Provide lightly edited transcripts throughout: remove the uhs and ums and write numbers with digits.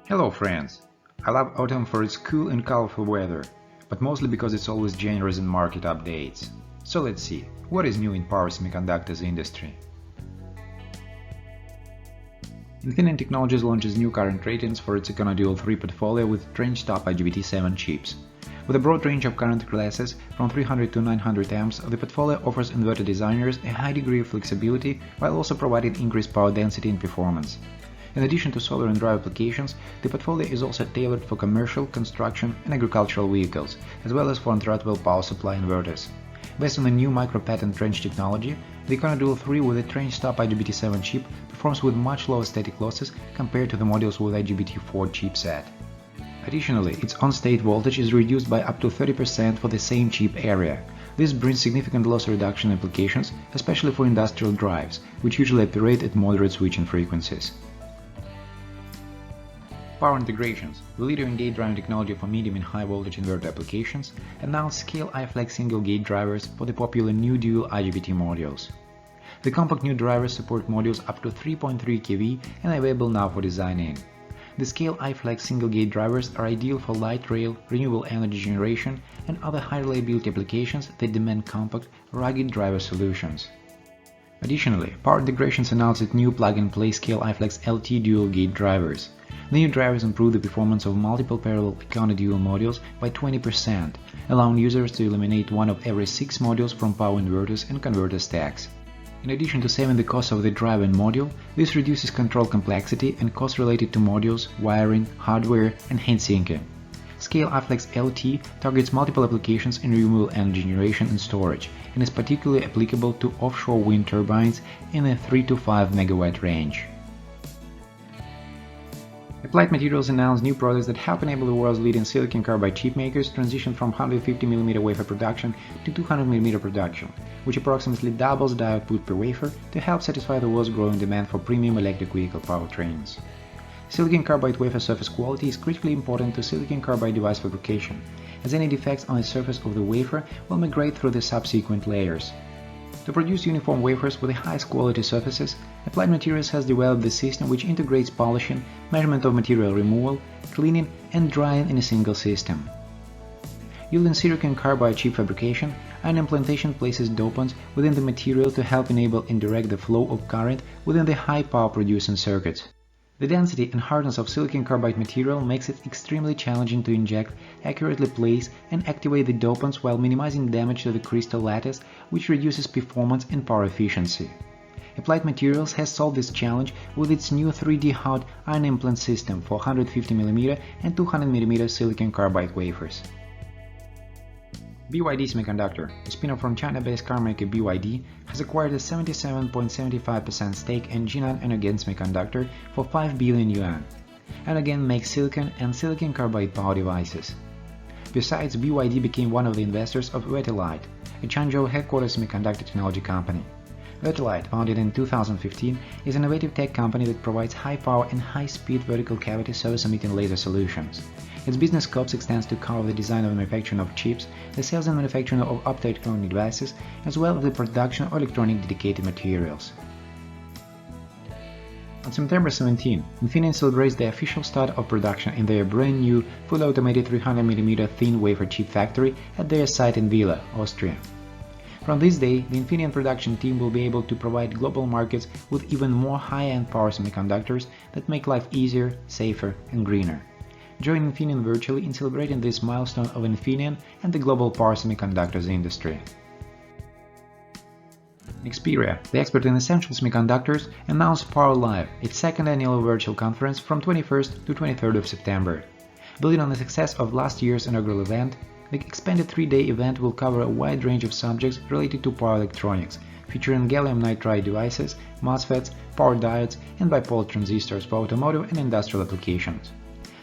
Hello friends! I love autumn for its cool and colorful weather, but mostly because it's always generous in market updates. So let's see, what is new in power semiconductors industry? Infineon Technologies launches new current ratings for its EconoDUAL portfolio with trench-top IGBT7 chips. With a broad range of current classes from 300 to 900 amps, the portfolio offers inverter designers a high degree of flexibility while also providing increased power density and performance. In addition to solar and drive applications, the portfolio is also tailored for commercial, construction and agricultural vehicles, as well as for unthrottlable power supply inverters. Based on the new micro-pattern trench technology, the EconoDUAL with a trench-top IGBT7 chip performs with much lower static losses compared to the models with IGBT4 chipset. Additionally, its on-state voltage is reduced by up to 30% for the same chip area. This brings significant loss reduction applications, especially for industrial drives, which usually operate at moderate switching frequencies. Power Integrations, the leader in gate driving technology for medium and high voltage inverter applications, announced SCALE-iFlex single gate drivers for the popular new dual IGBT modules. The compact new drivers support modules up to 3.3 kV and are available now for design-in. The SCALE-iFlex single gate drivers are ideal for light rail, renewable energy generation, and other high reliability applications that demand compact, rugged driver solutions. Additionally, Power Integrations announced its new plug-and-play SCALE-iFlex LT dual gate drivers. The new drivers improve the performance of multiple parallel EconoDUAL modules by 20%, allowing users to eliminate one of every 6 modules from power inverters and converter stacks. In addition to saving the cost of the drive and module, this reduces control complexity and costs related to modules, wiring, hardware, and heat-sinking. SCALE-iFlex LT targets multiple applications in renewable energy generation and storage, and is particularly applicable to offshore wind turbines in the 3 to 5 MW range. Applied Materials announced new products that help enable the world's leading silicon carbide chipmakers transition from 150mm wafer production to 200mm production, which approximately doubles die output per wafer to help satisfy the world's growing demand for premium electric vehicle powertrains. Silicon carbide wafer surface quality is critically important to silicon carbide device fabrication, as any defects on the surface of the wafer will migrate through the subsequent layers. To produce uniform wafers with the highest quality surfaces, Applied Materials has developed the system which integrates polishing, measurement of material removal, cleaning and drying in a single system. Using silicon carbide chip fabrication, ion implantation places dopants within the material to help enable and direct the flow of current within the high power producing circuits. The density and hardness of silicon carbide material makes it extremely challenging to inject, accurately place and activate the dopants while minimizing damage to the crystal lattice, which reduces performance and power efficiency. Applied Materials has solved this challenge with its new 3D hot ion implant system for 150mm and 200mm silicon carbide wafers. BYD Semiconductor, a spin-off from China-based carmaker BYD, has acquired a 77.75% stake in Jinan Energen Semiconductor for 5 billion yuan. Energen makes silicon and silicon carbide power devices. Besides, BYD became one of the investors of Vertilite, a Changzhou headquarters semiconductor technology company. Vertilite, founded in 2015, is an innovative tech company that provides high-power and high-speed vertical cavity surface-emitting laser solutions. Its business scope extends to cover the design and manufacturing of chips, the sales and manufacturing of optoelectronic devices, as well as the production of electronic dedicated materials. On September 17, Infineon celebrates the official start of production in their brand new, fully automated 300mm thin wafer chip factory at their site in Villa, Austria. From this day, the Infineon production team will be able to provide global markets with even more high-end power semiconductors that make life easier, safer, and greener. Join Infineon virtually in celebrating this milestone of Infineon and the global power semiconductors industry. Nexperia, the expert in essential semiconductors, announced Power Live, its second annual virtual conference from 21st to 23rd of September. Building on the success of last year's inaugural event, the expanded 3-day event will cover a wide range of subjects related to power electronics, featuring gallium nitride devices, MOSFETs, power diodes, and bipolar transistors for automotive and industrial applications.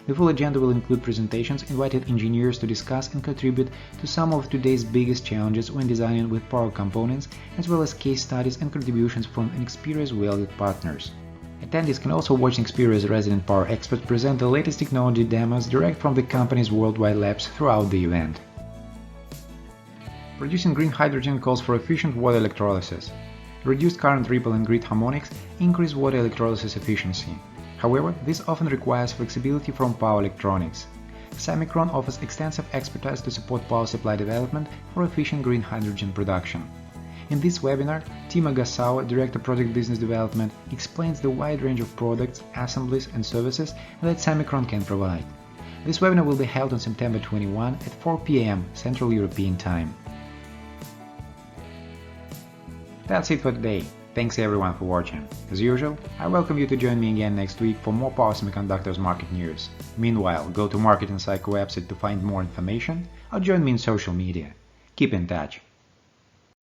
The full agenda will include presentations invited engineers to discuss and contribute to some of today's biggest challenges when designing with power components, as well as case studies and contributions from Nexperia's valued partners. Attendees can also watch Nexperia's resident power expert present the latest technology demos direct from the company's worldwide labs throughout the event. Producing green hydrogen calls for efficient water electrolysis. Reduced current ripple and grid harmonics increase water electrolysis efficiency. However, this often requires flexibility from power electronics. Semikron offers extensive expertise to support power supply development for efficient green hydrogen production. In this webinar, Timo Gasawa, Director Product Business Development, explains the wide range of products, assemblies and services that Semikron can provide. This webinar will be held on September 21 at 4 p.m. Central European Time. That's it for today. Thanks everyone for watching. As usual, I welcome you to join me again next week for more power semiconductors market news. Meanwhile, go to Market Insight website to find more information or join me in social media. Keep in touch.